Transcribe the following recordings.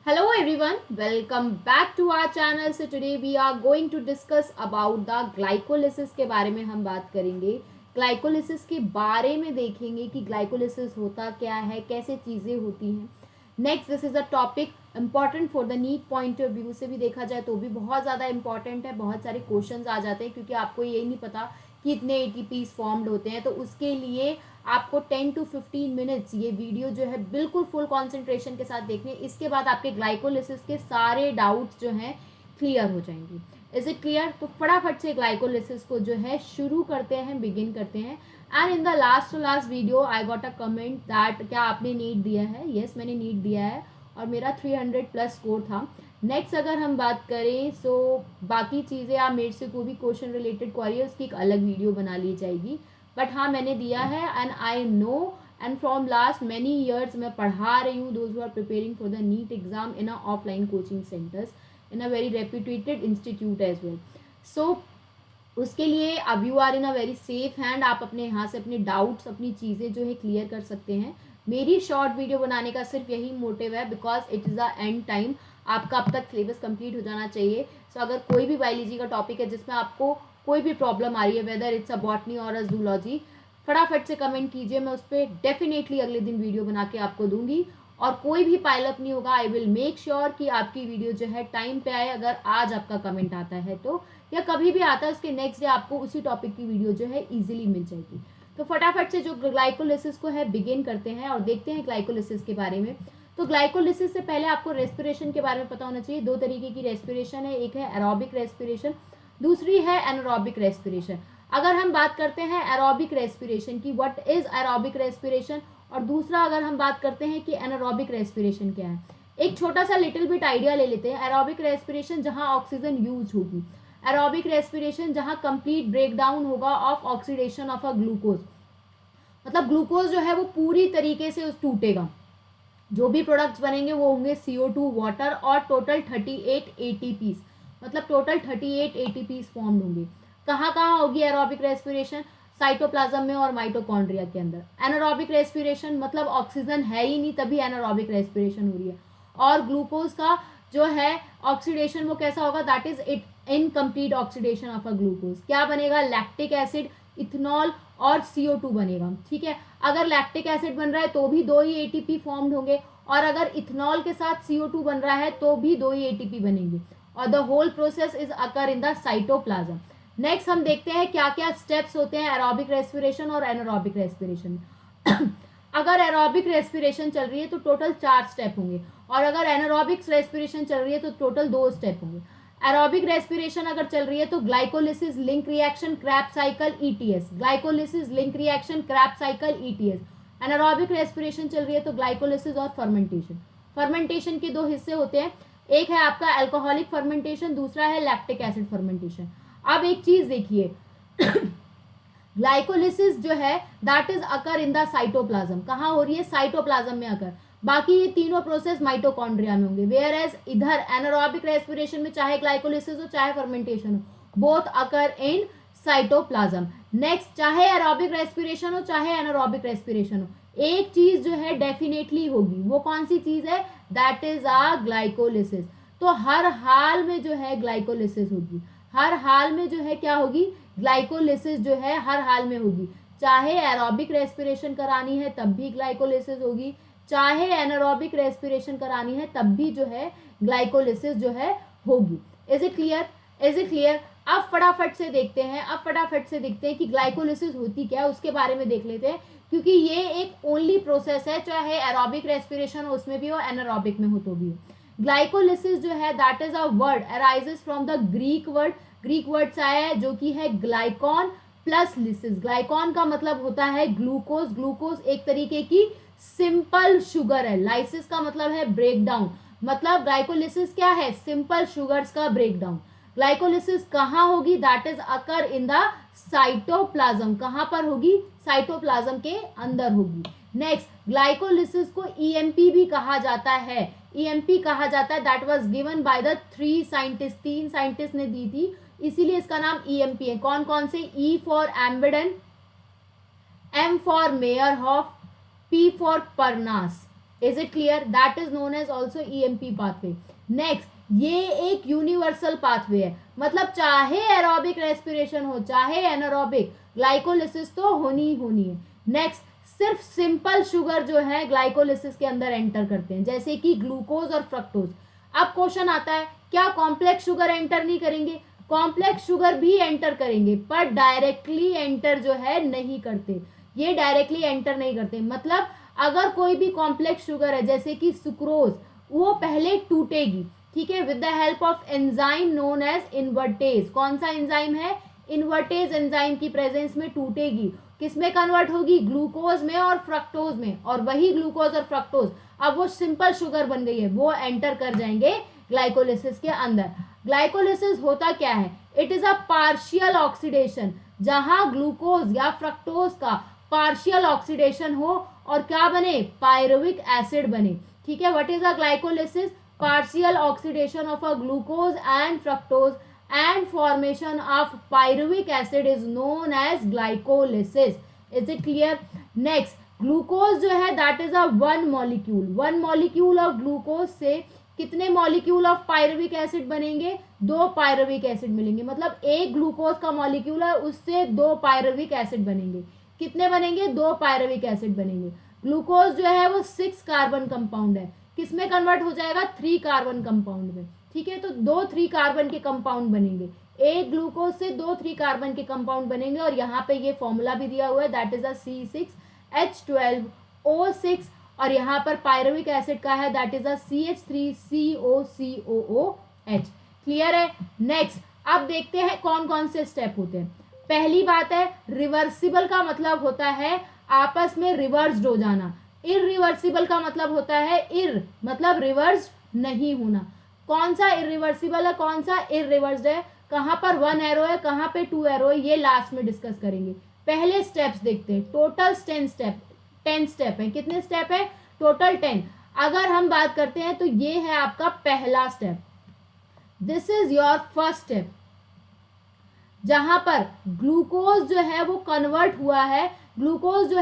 Hello everyone, welcome back to our channel. So today we are going to discuss about the glycolysis के बारे में हम बात करेंगे. ग्लाइकोलिसिस के बारे में देखेंगे कि ग्लाइकोलिसिस होता क्या है, कैसे चीज़ें होती हैं. Next, this is a topic important for the NEET point of view से भी देखा जाए तो भी बहुत ज़्यादा इंपॉर्टेंट है. बहुत सारे क्वेश्चंस आ जाते हैं क्योंकि आपको यही नहीं पता कि इतने एटीपीज फॉर्म्ड होते हैं. तो उसके लिए आपको 10 to 15 मिनट्स ये वीडियो जो है बिल्कुल फुल कंसंट्रेशन के साथ देखने. इसके बाद आपके ग्लाइकोलिसिस के सारे डाउट्स जो हैं क्लियर हो जाएंगे. Is it clear? तो फटाफट से ग्लाइकोलिसिस को जो है शुरू करते हैं, बिगिन करते हैं. And in the last video I got a comment that क्या आपने नीट दिया है. यस, मैंने नीट दिया है और मेरा 300+ स्कोर था. नेक्स्ट अगर हम बात करें सो बाकी चीज़ें आप मेरे से कोई भी क्वेश्चन रिलेटेड क्वेरी है उसकी एक अलग वीडियो बना ली जाएगी. बट हाँ, मैंने दिया है and I know and from last many years मैं पढ़ा रही हूँ those who are preparing for the NEET exam in a offline coaching centres in a very reputed institute as well. So उसके लिए अब you are in a very safe hand. आप अपने यहाँ से अपने डाउट्स, अपनी चीज़ें जो है क्लियर कर सकते हैं. मेरी शॉर्ट वीडियो बनाने का सिर्फ यही मोटिव है because it is the end time. आपका अब तक सिलेबस कंप्लीट हो जाना चाहिए. सो अगर कोई भी बायोलॉजी का टॉपिक है जिसमें आपको कोई भी प्रॉब्लम आ रही है, वेदर इट्स अ बॉटनी और अ जूलॉजी, फटाफट से कमेंट कीजिए. मैं उस पर डेफिनेटली अगले दिन वीडियो बना के आपको दूंगी. और कोई भी पाइलअप नहीं होगा. आई विल मेक श्योर कि आपकी वीडियो जो है टाइम पे आए. अगर आज आपका कमेंट आता है तो, या कभी भी आता है, उसके नेक्स्ट डे आपको उसी टॉपिक की वीडियो जो है इजीली मिल जाएगी. तो फटाफट से जो ग्लाइकोलिसिस को है बिगिन करते हैं और देखते हैं ग्लाइकोलिसिस के बारे में. तो ग्लाइकोलिसिस से पहले आपको रेस्पिरेशन के बारे में पता होना चाहिए. दो तरीके की रेस्पिरेशन है, एक है एरोबिक रेस्पिरेशन, दूसरी है एनारोबिक रेस्पिरेशन. अगर हम बात करते हैं एरोबिक रेस्पिरेशन की, व्हाट इज एरोबिक रेस्पिरेशन, और दूसरा अगर हम बात करते हैं कि एनारोबिक रेस्पिरेशन क्या है, एक छोटा सा लिटिल बिट आइडिया ले लेते हैं. एरोबिक रेस्पिरेशन जहां ऑक्सीजन यूज होगी, एरोबिक रेस्पिरेशन जहां कंप्लीट ब्रेकडाउन होगा of oxidation of a glucose. मतलब ग्लूकोज जो है वो पूरी तरीके से टूटेगा. जो भी प्रोडक्ट्स बनेंगे वो होंगे CO2, वाटर और टोटल 38 ATPs. मतलब टोटल 38 ATPs फॉर्म होंगे. कहाँ कहाँ होगी एरोबिक रेस्पिरेशन? साइटोप्लाज्म में और माइटोकॉन्ड्रिया के अंदर. एनारोबिक रेस्पिरेशन मतलब ऑक्सीजन है ही नहीं तभी एनारोबिक रेस्पिरेशन हो रही है. और ग्लूकोज का जो है ऑक्सीडेशन वो कैसा होगा? That is it incomplete oxidation of a glucose. क्या बनेगा? लैक्टिक एसिड, इथेनॉल और CO2 बनेगा. ठीक है. अगर लैक्टिक एसिड बन रहा है तो भी 2 ही ATP फॉर्म्ड होंगे, और अगर इथेनॉल के साथ CO2 बन रहा है तो भी 2 ही ATP बनेंगे. और the whole process is occur in the cytoplasm. Next हम देखते हैं क्या क्या स्टेप्स होते हैं एरोबिक रेस्पिरेशन और एनारोबिक रेस्पिरेशन. अगर एरोबिक रेस्पिरेशन चल रही है तो टोटल 4 स्टेप होंगे, और अगर एनारोबिक रेस्पिरेशन चल रही है तो टोटल 2 स्टेप होंगे. एरोबिक रेस्पिरेशन अगर चल रही है तो glycolysis, link reaction, Krebs cycle, ETS. Glycolysis, link reaction, Krebs cycle, ETS. Anaerobic respiration चल रही है तो ग्लाइकोलिसिस और फर्मेंटेशन. फर्मेंटेशन के 2 हिस्से होते हैं. एक है आपका अल्कोहलिक फर्मेंटेशन, दूसरा है लैक्टिक एसिड फर्मेंटेशन. अब एक चीज देखिए, ग्लाइकोलिसिस जो है that is occur in the cytoplasm. कहाँ हो रही है? साइटोप्लाज्म में अकर. बाकी ये तीनों प्रोसेस माइटोकॉन्ड्रिया में होंगे. वेयर एज इधर एनारोबिक रेस्पिरेशन में चाहे ग्लाइकोलिसिस हो चाहे फर्मेंटेशन हो, both occur in cytoplasm. Next, चाहे एरोबिक रेस्पिरेशन हो चाहे एनारोबिक रेस्पिरेशन हो, एक चीज जो है डेफिनेटली होगी. वो कौन सी चीज है? That is a glycolysis. तो हर हाल में जो है ग्लाइकोलिसिस होगी. हर हाल में जो है क्या होगी? ग्लाइकोलिसिस जो है हर हाल में होगी. चाहे एरोबिक रेस्पिरेशन करानी है तब भी ग्लाइकोलिसिस होगी, चाहे एनारोबिक रेस्पिरेशन करानी है तब भी जो है ग्लाइकोलिसिस जो है होगी. Is it clear? Is it clear? अब फटाफट से देखते हैं कि ग्लाइकोलिसिस होती क्या है, उसके बारे में देख लेते हैं. क्योंकि ये एक ओनली प्रोसेस है, चाहे एरोबिक रेस्पिरेशन हो उसमें भी हो, एनारोबिक में हो तो भी हो. ग्लाइकोलिसिस जो है that is a word arises from the Greek word से आया है जो कि है ग्लाइकॉन प्लस लिसिस. ग्लाइकॉन का मतलब होता है ग्लूकोज. ग्लूकोज एक तरीके की सिंपल शुगर है. लाइसिस का मतलब है ब्रेकडाउन. मतलब ग्लाइकोलिसिस क्या है? सिंपल शुगर्स का ब्रेकडाउन. ग्लाइकोलिसिस कहाँ होगी? That is occur in the cytoplasm. कहाँ पर होगी? साइटोप्लाज्म के अंदर होगी. नेक्स्ट, ग्लाइकोलिसिस को EMP भी कहा जाता है. EMP कहा जाता है. That was given by the 3 scientist. 3 scientist ने दी थी, इसीलिए इसका नाम EMP है. कौन कौन से? E for Embden, M for Meyerhof, P for Parnas. Is it clear? That is known as also EMP pathway. Next, ये एक यूनिवर्सल पाथवे है, मतलब चाहे एरोबिक रेस्पिरेशन हो चाहे एनारोबिक, ग्लाइकोलिसिस तो होनी ही होनी है। नेक्स्ट, सिर्फ सिंपल शुगर जो है ग्लाइकोलिसिस के अंदर एंटर करते हैं, जैसे कि ग्लूकोज और फ्रक्टोज। अब क्वेश्चन आता है, क्या कॉम्प्लेक्स शुगर एंटर नहीं करेंगे? कॉम्प्लेक्स शुगर भी एंटर करेंगे, पर डायरेक्टली एंटर जो है नहीं करते, ये डायरेक्टली एंटर नहीं करते। मतलब अगर कोई भी कॉम्प्लेक्स शुगर है जैसे कि सुक्रोज, वो पहले टूटेगी, ठीक है, with the help of enzyme known as invertase. कौन सा एंजाइम है? इन्वर्टेज एंजाइम की प्रेजेंस में टूटेगी। किसमें कन्वर्ट होगी? ग्लूकोज में और फ्रक्टोज में। और वही ग्लूकोज और फ्रक्टोज अब वो सिंपल शुगर बन गई है, वो एंटर कर जाएंगे ग्लाइकोलिसिस के अंदर। ग्लाइकोलिसिस होता क्या है? It is a partial oxidation, जहां ग्लूकोज या फ्रक्टोज का पार्शियल ऑक्सीडेशन हो और क्या बने? पायरुविक एसिड बने, ठीक है। What is a glycolysis? Partial oxidation of a glucose and fructose and formation of pyruvic acid is known as glycolysis. Is it clear? Next, glucose जो है that is a one molecule of glucose से कितने molecule of pyruvic acid बनेंगे? 2 pyruvic acid मिलेंगे। मतलब एक glucose का molecule है, उससे 2 पायरुविक एसिड बनेंगे। कितने बनेंगे? 2 पायरुविक एसिड बनेंगे। ग्लूकोज जो है वो 6 कार्बन कंपाउंड है, किसमें कन्वर्ट हो जाएगा? 3 कार्बन कंपाउंड में, ठीक है। तो 2 3 कार्बन के कंपाउंड बनेंगे, एक ग्लूकोज से 2 3 कार्बन के कंपाउंड बनेंगे। और यहाँ पे ये फॉर्मूला भी दिया हुआ है, दैट इज अ C6H12O6। और यहाँ पर पायरुविक एसिड का है, that is a CH3COCOOH। Clear है? नेक्स्ट, अब देखते हैं कौन कौन से स्टेप होते हैं। पहली बात है, रिवर्सिबल का मतलब होता है आपस में रिवर्स्ड हो जाना। इरिवर्सिबल का मतलब होता है मतलब रिवर्स नहीं होना। कौन सा इरिवर्सिबल है, कौन सा इरिवर्स्ड है, कहाँ पर 1 एरो है, कहाँ पे 2 एरो है, ये लास्ट में डिस्कस करेंगे। पहले स्टेप्स देखते हैं। टोटल 10 स्टेप है। कितने स्टेप है? टोटल 10। अगर हम बात करते हैं तो ये है आपका पहला step, this is your first step, जहां पर ग्लूकोज जो है वो कन्वर्ट हुआ है, ग्लूकोज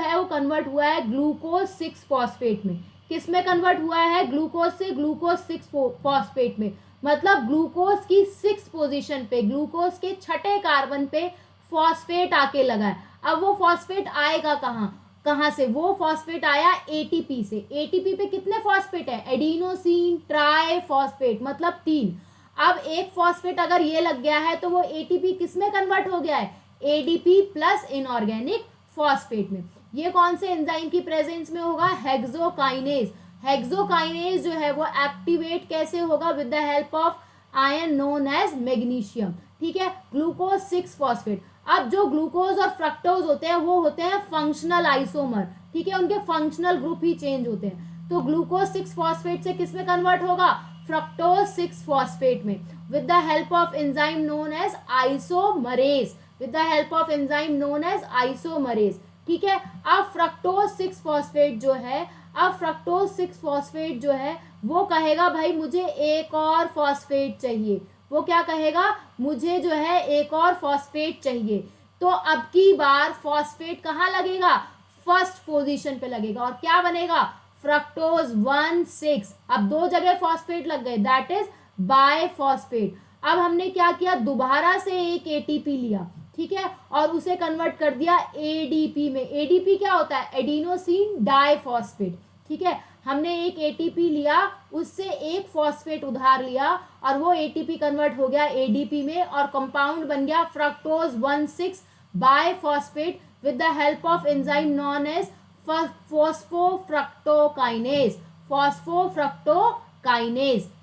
6 फॉस्फेट में। किस में कन्वर्ट हुआ है? ग्लूकोज से ग्लूकोज 6 फॉस्फेट में। मतलब ग्लूकोज की 6 पोजीशन पे, ग्लूकोज के 6ठे कार्बन पे फॉस्फेट आके लगा है। अब वो फॉस्फेट आएगा कहाँ से? वो फॉस्फेट आया एटीपी से। एटीपी पे कितने फॉस्फेट है? एडिनोसिन ट्राई फॉस्फेट, मतलब 3। अब एक फॉस्फेट अगर ये लग गया है तो वो एटीपी किस में कन्वर्ट हो गया है? एडीपी प्लस इनऑर्गेनिक फॉस्फेट में। ये कौन से एंजाइम की प्रेजेंस में होगा? हेक्सोकाइनेज। हेक्सोकाइनेज जो है वो एक्टिवेट कैसे होगा? With the help of ion known as magnesium, ठीक है। Glucose 6 phosphate. अब जो ग्लूकोज और फ्रक्टोज होते हैं वो होते हैं फंक्शनल आइसोमर, ठीक है, उनके फंक्शनल ग्रुप ही चेंज होते हैं। तो ग्लूकोज 6 फॉस्फेट से किस में कन्वर्ट होगा? फ्रक्टोज 6 फॉस्फेट में, with the help of enzyme known as isomerase, ठीक है। अब फ्रक्टोज 6 फॉस्फेट जो है वो कहेगा भाई मुझे एक और फॉस्फेट चाहिए। वो क्या कहेगा? मुझे जो है एक और फॉस्फेट चाहिए। तो अब की बार फॉस्फेट कहाँ लगेगा? फर्स्ट पोजीशन पे लगेगा। और क्या बनेगा? फ्रक्टोज 1,6। अब 2 जगह फॉस्फेट लग गए, दैट इज बाय फॉस्फेट। अब हमने क्या किया? दोबारा से एक एटीपी लिया, ठीक है, और उसे कन्वर्ट कर दिया एडीपी में। एडीपी क्या होता है? एडिनोसिन डाइफॉस्फेट, ठीक है। हमने एक एटीपी लिया, उससे एक फॉस्फेट उधार लिया और वो एटीपी कन्वर्ट हो गया एडीपी में और कंपाउंड बन गया fructose 1,6 biphosphate with the help of enzyme known as phosphofructokinase.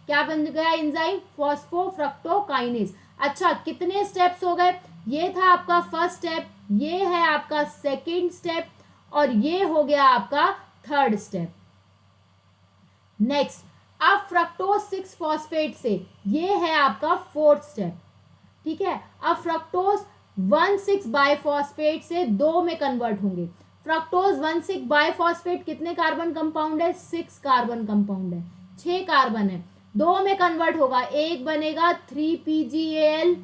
क्या बन गया एंजाइम? फॉस्फोफ्रक्टोकाइनेज। अच्छा, कितने स्टेप्स हो गए? ये था आपका फर्स्ट स्टेप, ये है आपका सेकेंड स्टेप और ये हो गया आपका थर्ड स्टेप। नेक्स्ट, अब फ्रक्टोज 6 फॉस्फेट से ये है आपका फोर्थ स्टेप, ठीक है। अब फ्रक्टोज 1,6 बाइफॉस्फेट से 2 में कन्वर्ट होंगे। फ्रक्टोज 1,6 बाइफॉस्फेट कितने कार्बन कंपाउंड है? 6 कार्बन कंपाउंड है, 6 कार्बन है। 2 में कन्वर्ट होगा, एक बनेगा 3PgAl,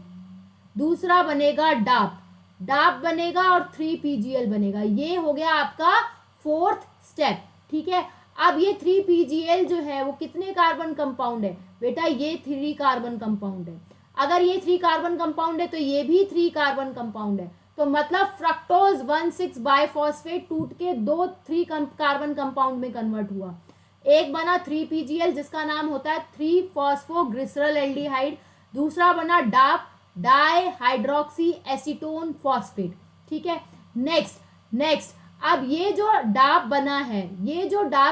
दूसरा बनेगा डाप बनेगा और 3PgL बनेगा। ये हो गया आपका फोर्थ स्टेप, ठीक है। अब ये 3PGL जो है वो कितने कार्बन कंपाउंड है बेटा, ये 3 कार्बन कंपाउंड है। अगर ये 3 कार्बन कंपाउंड है तो ये भी 3 कार्बन कंपाउंड है। तो मतलब फ्रक्टोज 1,6 बाइफॉस्फेट टूट के 3 कार्बन कंपाउंड में कन्वर्ट हुआ। एक बना 3PGL जिसका नाम होता है 3-फॉस्फोग्लिसरल-एल्डिहाइड, दूसरा बना डाप डाई हाइड्रोक्सी एसीटोन फॉस्फेट। ठीक है, नेक्स्ट अब ये जो डाप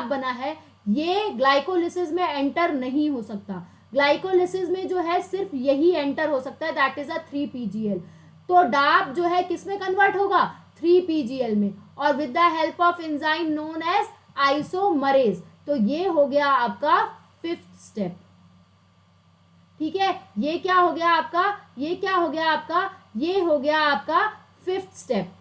बना है ये ग्लाइकोलिसिस में एंटर नहीं हो सकता। ग्लाइकोलिसिस में जो है सिर्फ यही एंटर हो सकता है, दैट इज अ 3PGL। तो डाप जो है किस में कन्वर्ट होगा, 3PGL में, और with the help of enzyme known as isomerase. तो ये हो गया आपका 5th स्टेप। ठीक है, ये क्या हो गया आपका, ये हो गया आपका 5th स्टेप।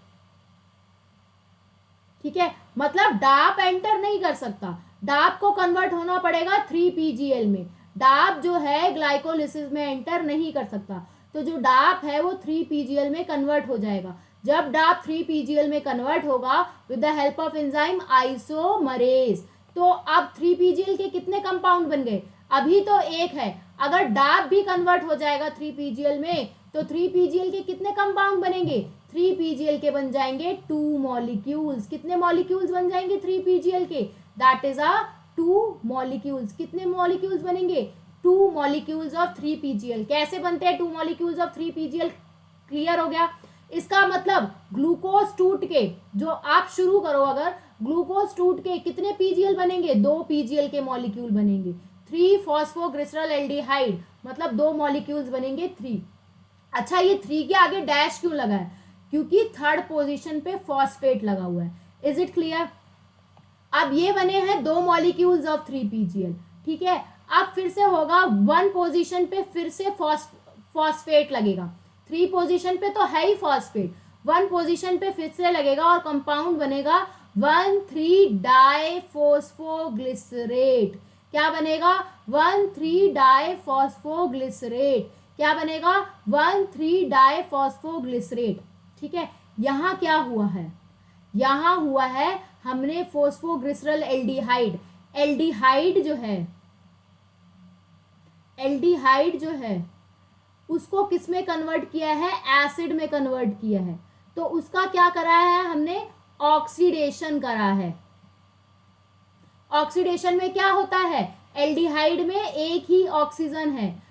ठीक है, मतलब डाप एंटर नहीं कर सकता, डाप को कन्वर्ट होना पड़ेगा 3PGL में। डाप जो है ग्लाइकोलिसिस में एंटर नहीं कर सकता, तो जो डाप है वो 3PGL में कन्वर्ट हो जाएगा। जब डाप 3PGL में कन्वर्ट होगा with the help of enzyme isomerase, तो अब 3PGL के कितने कंपाउंड बन गए, अभी तो एक है, अगर डाप भी कन्वर्ट हो जाएगा 3PGL में तो 3PGL के कितने कंपाउंड बनेंगे, 3PGL के बन जाएंगे 2 मॉलिक्यूल्स। कितने मॉलिक्यूल्स बन जाएंगे 3PGL के, दैट इज अ 2 मॉलिक्यूल्स। कितने मॉलिक्यूल्स बनेंगे, 2 मॉलिक्यूल्स ऑफ 3PGL। कैसे बनते हैं 2 मॉलिक्यूल्स ऑफ 3PGL, क्लियर हो गया। इसका मतलब ग्लूकोज टूट के, जो आप शुरू करो, अगर ग्लूकोज टूट के कितने PGL बनेंगे, 2 PGL के मॉलिक्यूल बनेंगे। 3-फॉस्फोग्लिसरल-एल्डिहाइड मतलब 2 मॉलिक्यूल्स बनेंगे 3। अच्छा, ये 3 के आगे डैश क्यों लगा है, क्योंकि 3rd पोजीशन पे फॉस्फेट लगा हुआ है। Is it clear. अब ये बने हैं 2 मॉलिक्यूल्स ऑफ 3PGL। ठीक है, अब फिर से होगा 1 पोजीशन पे फिर से फॉस्फेट लगेगा। 3 पोजीशन पे तो है ही फॉस्फेट, 1 पोजीशन पे फिर से लगेगा और कंपाउंड बनेगा 1,3-डाइफॉस्फोग्लिसरेट। क्या बनेगा, 1,3-डाइफॉस्फोग्लिसरेट। क्या बनेगा, 1,3-डाइफॉस्फोग्लिसरेट। ठीक है, यहाँ क्या हुआ है, यहाँ हुआ है हमने फॉस्फोग्लिसरल एल्डिहाइड, एल्डिहाइड जो है उसको किस में कन्वर्ट किया है, एसिड में कन्वर्ट किया है। तो उसका क्या करा है हमने, ऑक्सीडेशन करा है। ऑक्सीडेशन में क्या होता है, एल्डिहाइड में एक ही ऑक्सीजन है,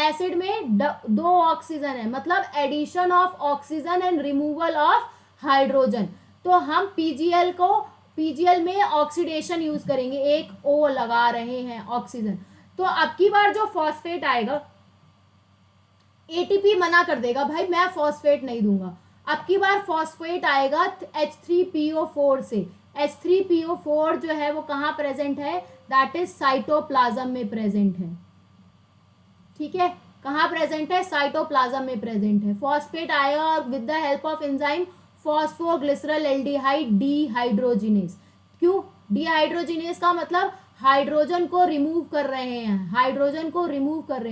एसिड में 2 ऑक्सीजन है, मतलब addition of oxygen and removal of hydrogen. तो हम पीजीएल में ऑक्सीडेशन यूज करेंगे, एक O लगा रहे हैं ऑक्सीजन। तो अब की बार जो फॉस्फेट आएगा, एटीपी मना कर देगा, भाई मैं फॉस्फेट नहीं दूंगा। अब की बार फॉस्फेट आएगा H3PO4 से। H3PO4 जो है वो कहाँ प्रेजेंट है, दैट इज साइटोप्लाज्म में प्रेजेंट है। ठीक है, कहाँ प्रेजेंट है, साइटोप्लाज्म में प्रेजेंट है। फॉस्फेट आएगा और with the help of enzyme phosphoglyceraldehyde dehydrogenase. क्यों डीहाइड्रोजिनेज का मतलब हाइड्रोजन को रिमूव कर रहे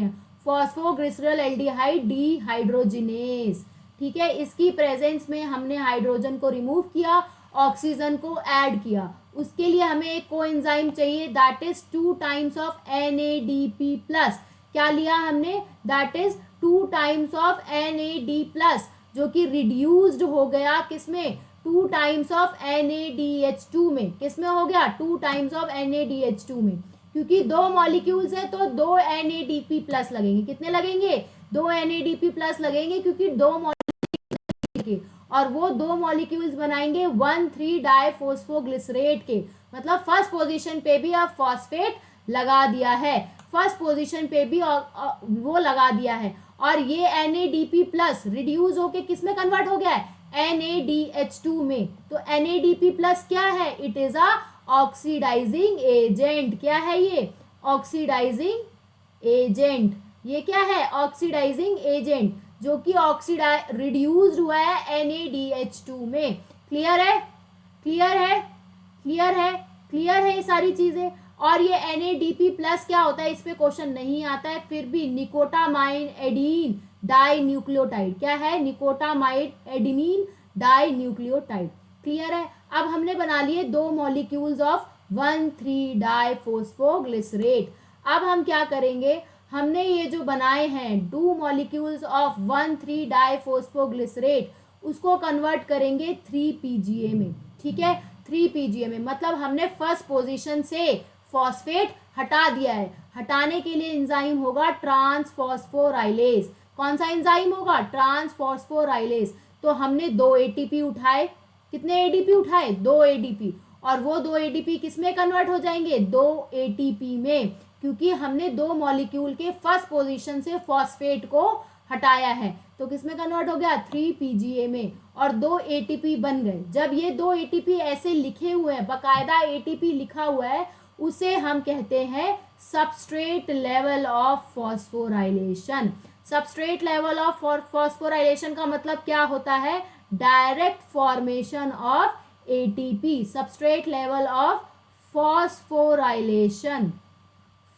हैं, फॉस्फोग्लिसरल-एल्डिहाइड डीहाइड्रोजिनेज। ठीक है, इसकी प्रेजेंस में हमने हाइड्रोजन को रिमूव किया, ऑक्सीजन को ऐड किया। उसके लिए हमें एक कोएंजाइम चाहिए, that is 2 times of NADP+। क्या लिया हमने, that is 2 times of NAD+, जो कि रिड्यूस्ड हो गया किसमें, 2 टाइम्स ऑफ NADH2 में। किसमें हो गया, 2 टाइम्स ऑफ NADH2 में, क्योंकि 2 मॉलिक्यूल्स है तो 2 NADP+ लगेंगे। कितने लगेंगे, 2 NADP+ लगेंगे, क्योंकि 2 मॉलिक्यूल के, और वो 2 मॉलिक्यूल्स बनाएंगे 1,3-डाइफॉस्फोग्लिसरेट के। मतलब फर्स्ट पोजीशन पे भी अब फॉस्फेट लगा दिया है, फर्स्ट पोजीशन पे भी वो लगा दिया है, और ये NADP+ रिड्यूस होके किस में कन्वर्ट हो गया है, NADH2 में। तो NADP+ क्या है, it is a oxidising agent. क्या है ये, ऑक्सीडाइजिंग एजेंट। ये क्या है, ऑक्सीडाइजिंग एजेंट, जो कि रिड्यूस्ड हुआ है NADH2 में। क्लियर है ये सारी चीजें। और ये NADP+ क्या होता है, इस पे क्वेश्चन नहीं आता है, फिर भी निकोटामाइन एडीन डाई न्यूक्लियोटाइड। क्या है, nicotinamide adenine dinucleotide. Clear है। अब हमने बना लिए 2 मॉलिक्यूल्स ऑफ 1,3 डाइफॉस्फोग्लिसरेट। अब हम क्या करेंगे, हमने ये जो बनाए हैं 2 मॉलिक्यूल्स ऑफ 1,3 डाइफॉस्फोग्लिसरेट, उसको कन्वर्ट करेंगे 3 पीजीए में। ठीक है, 3 पीजीए में मतलब हमने फर्स्ट पोजीशन से फॉस्फेट हटा दिया है। हटाने के लिए एंजाइम होगा ट्रांसफॉस्फोराइलेज। कौन सा एंजाइम होगा, ट्रांसफॉस्फोराइलेज। तो हमने 2 एटीपी उठाए, कितने एडीपी उठाए, 2 एडीपी, और वो 2 एडीपी किस में कन्वर्ट हो जाएंगे, 2 एटीपी में, क्योंकि हमने 2 मॉलिक्यूल के फर्स्ट पोजीशन से फॉस्फेट को हटाया है। तो किस में कन्वर्ट हो गया, 3 पीजीए में, और 2 एटीपी बन गए। जब ये 2 एटीपी ऐसे लिखे हुए हैं, बाकायदा एटीपी लिखा हुआ है, उसे हम कहते हैं substrate level of phosphorylation. Substrate level of phosphorylation का मतलब क्या होता है, direct formation of ATP. Substrate level of phosphorylation.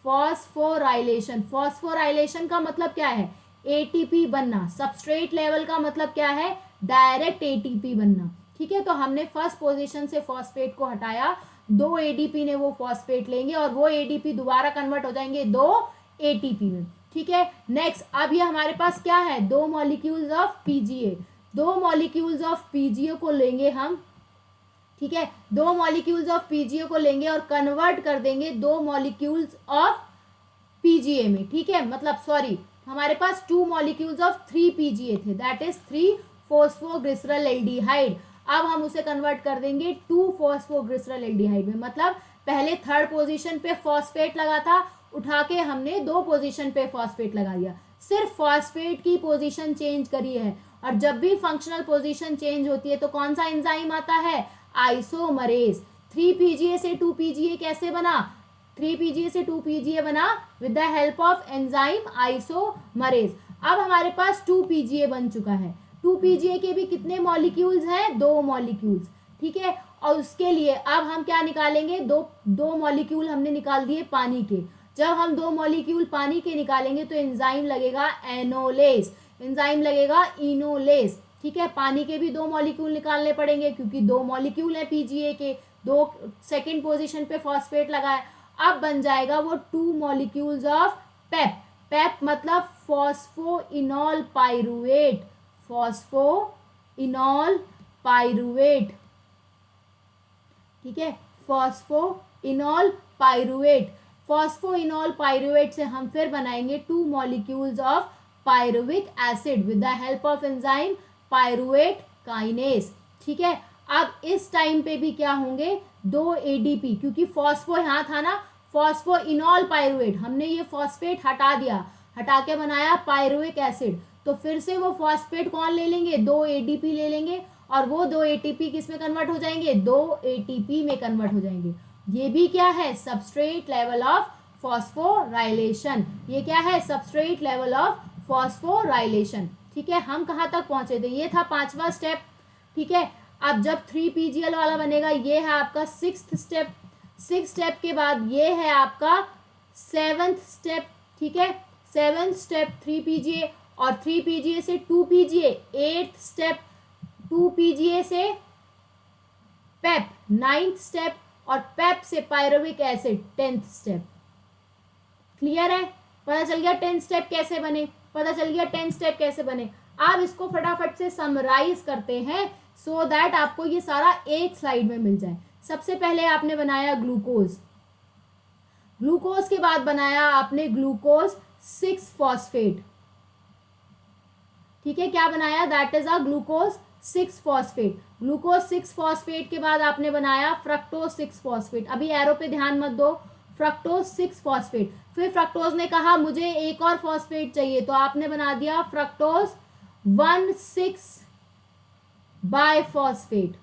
Phosphorylation, phosphorylation का मतलब क्या है, एटीपी बनना। सबस्ट्रेट लेवल का मतलब क्या है, डायरेक्ट एटीपी बनना। ठीक है, तो हमने फर्स्ट पोजीशन से फॉस्फेट को हटाया, 2 एडीपी ने वो फॉस्फेट लेंगे और वो एडीपी दोबारा कन्वर्ट हो जाएंगे 2 एटीपी में। ठीक है, नेक्स्ट अब ये हमारे पास क्या है, 2 molecules of PGA. 2 molecules of PGA को लेंगे हम। ठीक है, 2 मॉलिक्यूल्स ऑफ पीजीए को लेंगे और कन्वर्ट कर देंगे 2 मॉलिक्यूल्स ऑफ पीजीए में। ठीक है, मतलब सॉरी, हमारे पास 2 मॉलिक्यूल्स ऑफ 3 पीजीए थे, दैट इज 3 फॉस्फोग्लिसरल एल्डिहाइड। अब हम उसे कन्वर्ट कर देंगे 2 फॉस्फोग्लिसरल एल्डिहाइड में। मतलब पहले थर्ड पोजीशन पे फॉस्फेट लगा था, उठा के हमने 2 पोजीशन पे फॉस्फेट लगा दिया, सिर्फ फॉस्फेट की पोजीशन चेंज करी है। और जब भी फंक्शनल पोजीशन चेंज होती है तो कौन सा एंजाइम आता है, आइसोमरेज। 3 पीजीए से 2 पीजीए कैसे बना, 3 पीजीए से 2 पीजीए बना with the help of enzyme isomerase. अब हमारे पास 2 पीजीए बन चुका है। 2 पीजीए के भी कितने मॉलिक्यूल्स हैं, 2 मॉलिक्यूल्स। ठीक है, और उसके लिए अब हम क्या निकालेंगे, दो मॉलिक्यूल हमने निकाल दिए पानी के। जब हम 2 मॉलिक्यूल पानी के निकालेंगे तो एंजाइम लगेगा एनोलेज, एंजाइम लगेगा इनोलेज। ठीक है, पानी के भी 2 मॉलिक्यूल निकालने पड़ेंगे क्योंकि 2 मॉलिक्यूल है पीजीए के, 2 सेकेंड पोजीशन पे फॉस्फेट लगा है। अब बन जाएगा वो 2 मॉलिक्यूल्स ऑफ पेप। पेप मतलब फॉस्फोइनॉल पाइरुवेट, फॉस्फोइनॉल पाइरुवेट। ठीक है, फॉस्फोइनॉल पाइरुवेट। फॉस्फोइनॉल पाइरुवेट से हम फिर बनाएंगे 2 molecules of pyruvic acid with the help of enzyme pyruvate kinase. ठीक है, अब इस टाइम पे भी क्या होंगे, 2 एडीपी, क्योंकि फॉस्फो यहाँ था ना, फॉस्फोइनॉल पाइरुवेट, हमने ये फॉस्फेट हटा दिया, हटा के बनाया पाइरुविक एसिड। तो फिर से वो फॉस्फेट कौन ले लेंगे, 2 एडीपी ले लेंगे, और वो 2 एटीपी किस में कन्वर्ट हो जाएंगे, 2 एटीपी में कन्वर्ट हो जाएंगे। ये भी क्या है, सबस्ट्रेट लेवल ऑफ फॉस्फोराइलेशन। ये क्या है, सबस्ट्रेट लेवल ऑफ फॉस्फोराइलेशन। ठीक है, हम कहाँ तक पहुंचे थे, ये था 5वां स्टेप। ठीक है, अब जब 3 पीजीएल वाला बनेगा, ये है आपका 6th स्टेप। 6th स्टेप के बाद ये है आपका 7th स्टेप। ठीक है, 7th स्टेप 3 पीजीए, और 3 पीजीए से 2 पीजीए 8th स्टेप, 2 पीजीए से पेप 9th स्टेप, और पेप से pyruvic acid 10th step. Clear है, पता चल गया 10 स्टेप कैसे बने, पता चल गया 10 स्टेप कैसे बने। आप इसको फटाफट से समराइज करते हैं सो दैट आपको ये सारा एक स्लाइड में मिल जाए। सबसे पहले आपने बनाया ग्लूकोज, ग्लूकोज के बाद बनाया आपने ग्लूकोज 6 फॉस्फेट। ठीक है, क्या बनाया, that is a glucose 6 phosphate. Glucose 6 phosphate के बाद आपने बनाया फ्रक्टोज 6 फॉस्फेट। अभी एरो पे ध्यान मत दो, फ्रक्टोज 6 फॉस्फेट। फिर फ्रक्टोज ने कहा मुझे एक और फॉस्फेट चाहिए, तो आपने बना दिया फ्रक्टोज 1,6 बाइफॉस्फेट।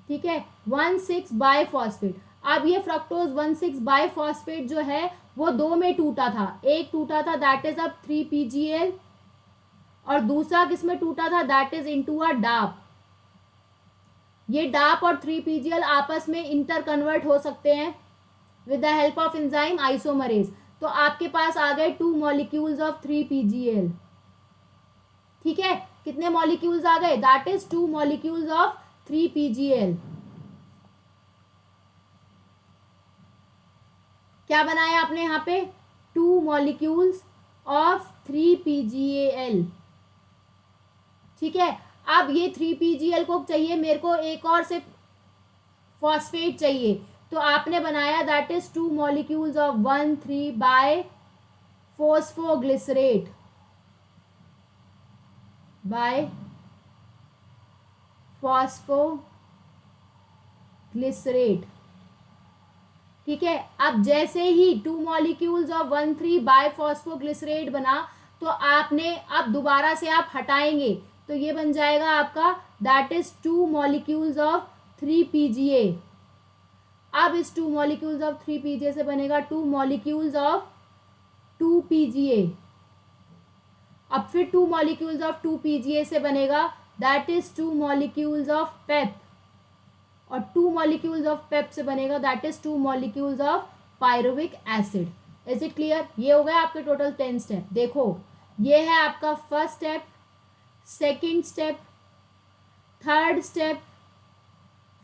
ठीक है, 1,6 बाइफॉस्फेट। अब ये फ्रक्टोज 1,6 बाइफॉस्फेट जो है वो 2 में टूटा था, एक टूटा था दैट इज अब 3 पीजीएल, और दूसरा किसमें टूटा था, दैट इज इनटू अ डाप। ये डाप और 3 पीजीएल आपस में इंटर कन्वर्ट हो सकते हैं with the help of enzyme isomerase. तो आपके पास आ गए 2 मॉलिक्यूल्स ऑफ 3 पीजीएल। ठीक है, कितने मॉलिक्यूल्स आ गए, that is 2 molecules of 3 PGL. क्या बनाया आपने यहाँ पे, 2 मॉलिक्यूल्स ऑफ 3PgAl, ठीक है। अब ये 3PgAl को चाहिए मेरे को एक और से फॉस्फेट चाहिए, तो आपने बनाया that is 2 molecules of 1,3 bisphosphoglycerate, bisphosphoglycerate, ठीक है। अब जैसे ही 2 मॉलिक्यूल्स ऑफ 1,3 बाय फॉस्फोग्लिसरेट बना, तो आपने अब दोबारा से आप हटाएंगे तो ये बन जाएगा आपका that is 2 molecules of 3PgA। अब इस 2 मॉलिक्यूल्स ऑफ 3PgA से बनेगा 2 मॉलिक्यूल्स ऑफ 2PgA। अब फिर 2 मॉलिक्यूल्स ऑफ 2PgA से बनेगा दैट इज 2 मॉलिक्यूल्स ऑफ पेप, और 2 मॉलिक्यूल्स ऑफ पेप से बनेगा that is 2 molecules of pyruvic acid. Is it clear? ये हो गया आपके टोटल 10 स्टेप। देखो ये है आपका first step, second step, third step,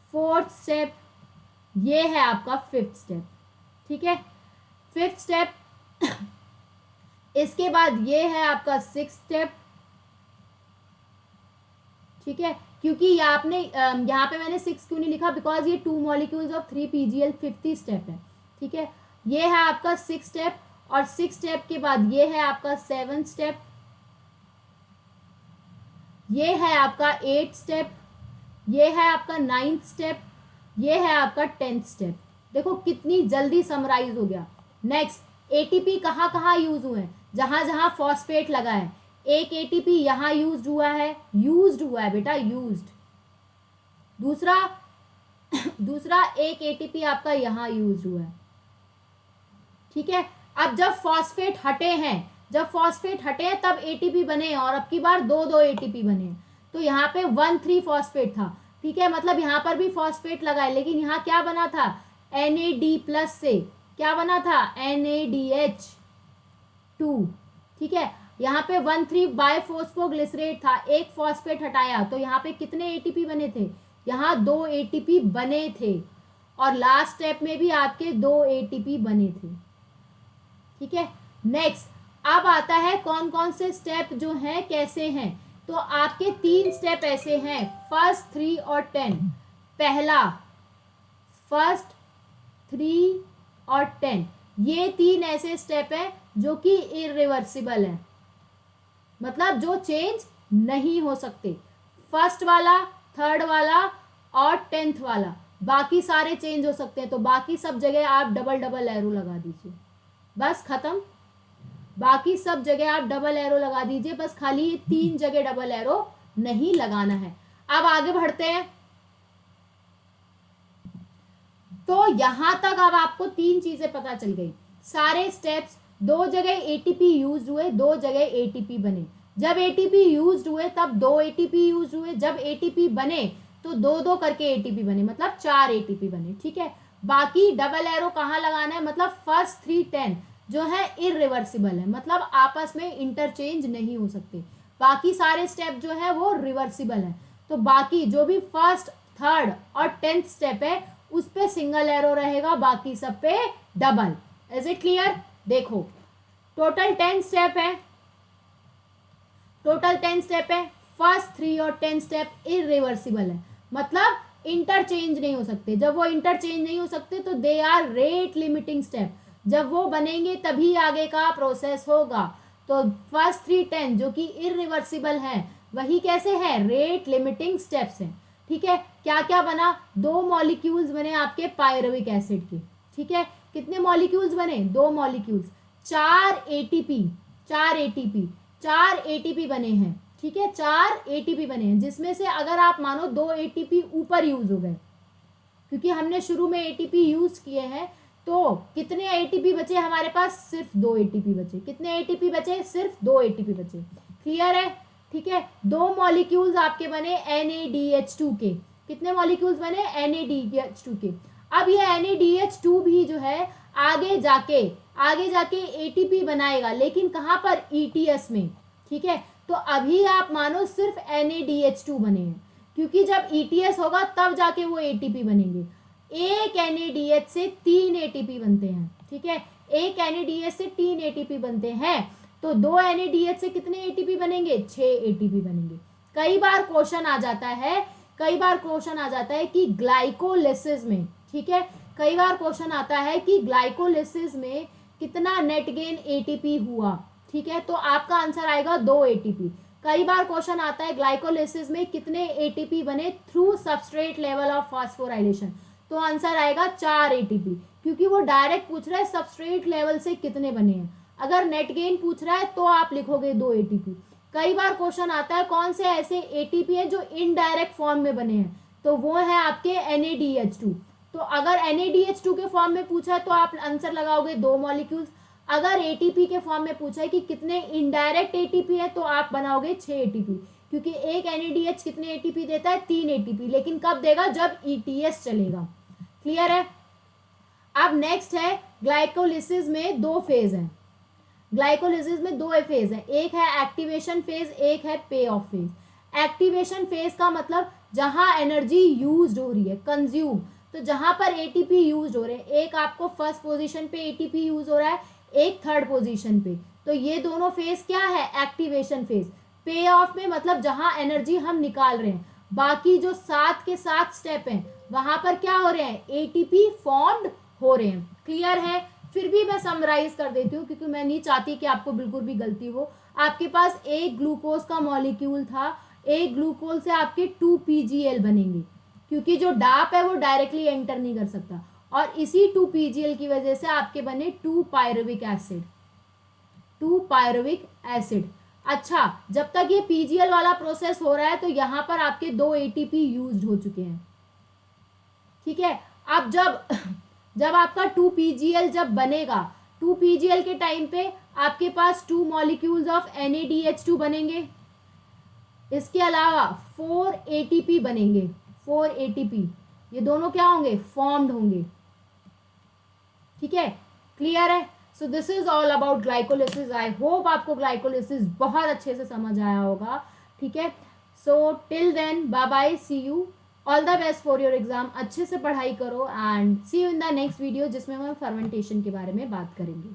fourth step, ये है आपका फिफ्थ स्टेप, ठीक है। फिफ्थ स्टेप इसके बाद ये है आपका सिक्स्थ स्टेप, ठीक है। क्योंकि यहाँ पे मैंने 6 क्यों नहीं लिखा, बिकॉज ये 2 मॉलिक्यूल्स ऑफ 3PgAl 50 स्टेप है, ठीक है। ये है आपका 6 स्टेप, और 6 स्टेप के बाद ये है आपका 7 स्टेप, ये है आपका 8 स्टेप, ये है आपका 9th स्टेप, ये है आपका 10th स्टेप। देखो कितनी जल्दी समराइज हो गया। नेक्स्ट, एटीपी कहाँ कहाँ यूज हुए हैं, जहां जहां फॉस्फेट लगा है। एक एटीपी यहां यूज्ड हुआ है बेटा, यूज्ड। दूसरा एक एटीपी आपका यहां यूज्ड हुआ है, ठीक है। अब जब फॉस्फेट हटे हैं तब एटीपी बने, और अब की बार 2 एटीपी बने। तो यहाँ पे 1,3 फॉस्फेट था, ठीक है। मतलब यहाँ पर भी फॉस्फेट लगा है, लेकिन यहाँ क्या बना था, NAD+ से क्या बना था, NADH2, ठीक है। यहाँ पे 1,3 बाय फॉस्फोग्लिसरेट था, एक फॉस्फेट हटाया, तो यहाँ पे कितने एटीपी बने थे, यहाँ 2 एटीपी बने थे, और लास्ट स्टेप में भी आपके 2 एटीपी बने थे, ठीक है। नेक्स्ट, अब आता है कौन कौन से स्टेप जो हैं कैसे हैं। तो आपके 3 स्टेप ऐसे हैं, फर्स्ट, 3 और 10। पहला, फर्स्ट, 3 और 10, ये 3 ऐसे स्टेप हैं जो कि इरिवर्सिबल है, मतलब जो चेंज नहीं हो सकते। फर्स्ट वाला, थर्ड वाला और 10th वाला, बाकी सारे चेंज हो सकते हैं। तो बाकी सब जगह आप डबल एरो लगा दीजिए, बस खत्म। बाकी सब जगह आप डबल एरो लगा दीजिए, बस खाली ये 3 जगह डबल एरो नहीं लगाना है। अब आगे बढ़ते हैं। तो यहां तक अब आपको 3 चीजें पता चल गई। सारे स्टेप्स, 2 जगह एटीपी यूज हुए, 2 जगह एटीपी बने। जब एटीपी यूज हुए तब 2 एटीपी यूज हुए, जब एटीपी बने तो 2 करके एटीपी बने, मतलब 4 एटीपी बने, ठीक है। बाकी डबल एरो कहाँ लगाना है, मतलब फर्स्ट, 3, 10 जो है इरिवर्सिबल है, मतलब आपस में इंटरचेंज नहीं हो सकते। बाकी सारे स्टेप जो है वो रिवर्सिबल है। तो बाकी जो भी फर्स्ट, थर्ड और 10th स्टेप है उस पे सिंगल एरो रहेगा, बाकी सब पे डबल। Is it clear? देखो टोटल 10 स्टेप है, फर्स्ट, 3 और 10 स्टेप इरिवर्सिबल है, मतलब इंटरचेंज नहीं हो सकते। जब वो इंटरचेंज नहीं हो सकते तो they are rate limiting step, जब वो बनेंगे तभी आगे का प्रोसेस होगा। तो फर्स्ट, 3, 10 जो कि इरिवर्सिबल है, वही कैसे है, रेट लिमिटिंग स्टेप्स हैं, ठीक है। क्या क्या बना, 2 मॉलिक्यूल्स बने आपके पायरुविक एसिड के, ठीक है। कितने मॉलिक्यूल्स बने, 2 मॉलिक्यूल्स, 4 एटीपी बने हैं, ठीक है। 4 एटीपी बने हैं, जिसमें से अगर आप मानो 2 एटीपी ऊपर यूज हो गए, क्योंकि हमने शुरू में एटीपी यूज किए हैं, तो कितने एटीपी बचे हमारे पास, सिर्फ 2 एटीपी बचे। कितने एटीपी बचे, सिर्फ 2 एटीपी बचे। क्लियर है? ठीक है। 2 मॉलिक्यूल्स आपके बने NADH2 के। कितने मॉलिक्यूल्स बने, NADH2 के। अब ये NADH2 भी जो है आगे जाके एटीपी बनाएगा, लेकिन कहाँ पर, ETS में, ठीक है। तो अभी आप मानो सिर्फ NADH2 बने हैं, क्योंकि जब ETS होगा तब जाके वो एटीपी बनेंगे। एक NADH से 3 एटीपी बनते हैं, ठीक है। एक NADH से 3 ATP बनते हैं, तो 2 NADH से कितने ATP बनेंगे? 6 ATP बनेंगे। कई बार क्वेश्चन आ जाता है कि ग्लाइकोलिसिस में, ठीक है, कई बार क्वेश्चन आता है कि ग्लाइकोलिसिस में कितना नेट गेन ATP हुआ, ठीक है, तो आपका आंसर आएगा 2 ATP। कई बार क्वेश्चन आता है ग्लाइकोलिसिस में कितने ATP बने through substrate level of phosphorylation, तो आंसर आएगा 4 ATP, क्योंकि वो डायरेक्ट पूछ रहा है सबस्ट्रेट लेवल से कितने बने हैं। अगर नेट गेन पूछ रहा है तो आप लिखोगे 2 ATP। कई बार क्वेश्चन आता है कौन से ऐसे ATP है जो इनडायरेक्ट फॉर्म में बने हैं, तो वो है आपके NADH2। तो अगर NADH2 के फॉर्म में पूछा है तो आप आंसर लगाओगे 2 मॉलिक्यूल्स। अगर ATP के फॉर्म में पूछा है कि कितने इनडायरेक्ट ATP है तो आप बनाओगे 6 ATP, क्योंकि एक NADH कितने ATP देता है? 3 ATP, लेकिन कब देगा? जब ETS चलेगा। क्लियर है? अब नेक्स्ट है ग्लाइकोलिसिस में 2 फेज हैं। ग्लाइकोलिसिस में 2 फेज है, एक है एक्टिवेशन फेज, एक है पे ऑफ फेज। एक्टिवेशन फेज का मतलब जहां एनर्जी यूज हो रही है, कंज्यूम, तो जहां पर ATP यूज हो रहे हैं, एक आपको फर्स्ट पोजीशन पे ATP यूज हो रहा है, एक थर्ड पोजीशन पे, तो ये दोनों फेज क्या है? Activation phase. पे ऑफ में मतलब जहां एनर्जी हम निकाल रहे हैं, बाकी जो 7 के 7 स्टेप हैं वहां पर क्या हो रहे हैं? ATP फॉर्म्ड हो रहे हैं। क्लियर है? फिर भी मैं समराइज कर देती हूँ क्योंकि मैं नहीं चाहती कि आपको बिल्कुल भी गलती हो। आपके पास एक ग्लूकोज का मॉलिक्यूल था, एक ग्लूकोज से आपके 2 PGL बनेंगे, क्योंकि जो डाप है वो डायरेक्टली एंटर नहीं कर सकता, और इसी 2 PGL की वजह से आपके बने 2 पायरुविक एसिड, 2 पायरुविक एसिड। अच्छा, जब तक ये PGL वाला प्रोसेस हो रहा है तो यहाँ पर आपके 2 ATP यूज हो चुके हैं, ठीक है। अब जब आपका 2 PGL जब बनेगा, 2 PGL के टाइम पे आपके पास 2 मॉलिक्यूल्स ऑफ NADH2 बनेंगे, इसके अलावा 4 ATP बनेंगे, 4 ATP, ये दोनों क्या होंगे? फॉर्म्ड होंगे, ठीक है। क्लियर है? So this is all about glycolysis. I hope आपको ग्लाइकोलिसिस बहुत अच्छे से समझ आया होगा, ठीक है। So till then, bye bye, see you, all the best for your exam. अच्छे से पढ़ाई करो and see you in the next video, जिसमें हम फर्मेंटेशन के बारे में बात करेंगे।